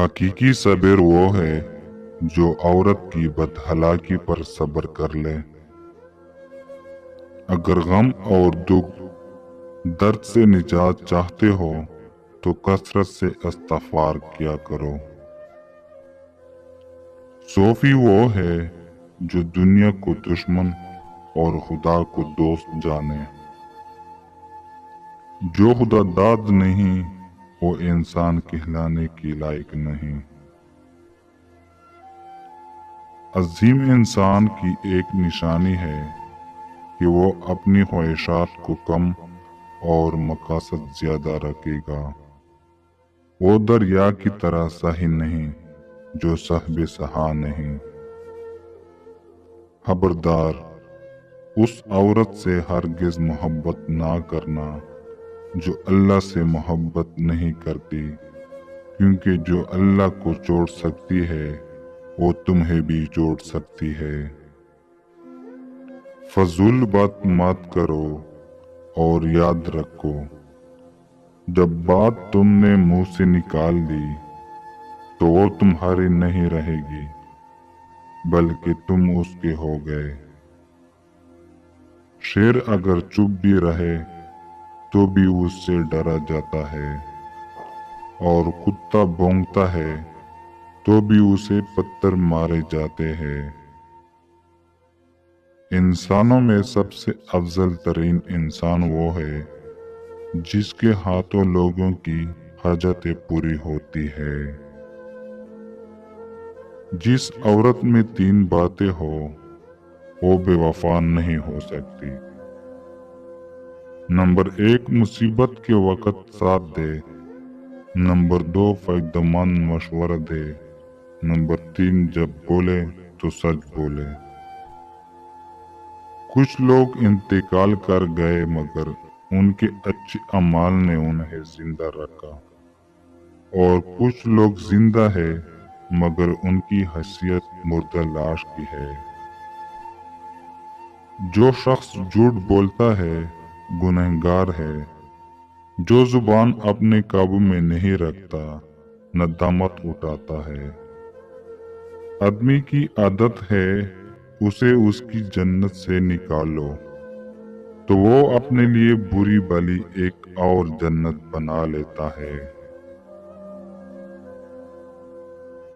حقیقی صبر وہ ہے جو عورت کی بدحلاکی پر صبر کر لے۔ اگر غم اور دکھ درد سے نجات چاہتے ہو تو کثرت سے استغفار کیا کرو۔ صوفی وہ ہے جو دنیا کو دشمن اور خدا کو دوست جانے۔ جو خدا داد نہیں وہ انسان کہلانے کی لائق نہیں۔ عظیم انسان کی ایک نشانی ہے کہ وہ اپنی خواہشات کو کم اور مقاصد زیادہ رکھے گا۔ وہ دریا کی طرح ساحل نہیں جو صاحب سہا نہیں۔ خبردار، اس عورت سے ہرگز محبت نہ کرنا جو اللہ سے محبت نہیں کرتی، کیونکہ جو اللہ کو چھوڑ سکتی ہے وہ تمہیں بھی چھوڑ سکتی ہے۔ فضول بات مت کرو اور یاد رکھو، جب بات تم نے منہ سے نکال لی تو وہ تمہاری نہیں رہے گی بلکہ تم اس کے ہو گئے۔ شیر اگر چپ بھی رہے تو بھی اس سے ڈرا جاتا ہے، اور کتا بھونکتا ہے تو بھی اسے پتھر مارے جاتے ہیں۔ انسانوں میں سب سے افضل ترین انسان وہ ہے جس کے ہاتھوں لوگوں کی حاجتیں پوری ہوتی ہے۔ جس عورت میں 3 باتیں ہو وہ بے وفا نہیں ہو سکتی۔ نمبر 1، مصیبت کے وقت ساتھ دے۔ نمبر 2، فائدہ مند مشورہ دے۔ نمبر 3، جب بولے تو سچ بولے۔ کچھ لوگ انتقال کر گئے مگر ان کے اچھے اعمال نے انہیں زندہ رکھا، اور کچھ لوگ زندہ ہے مگر ان کی حیثیت مردہ لاش کی ہے۔ جو شخص جھوٹ بولتا ہے گنہگار ہے۔ جو زبان اپنے قابو میں نہیں رکھتا ندامت اٹھاتا ہے۔ آدمی کی عادت ہے اسے اس کی جنت سے نکالو تو وہ اپنے لیے بری بھلی ایک اور جنت بنا لیتا ہے۔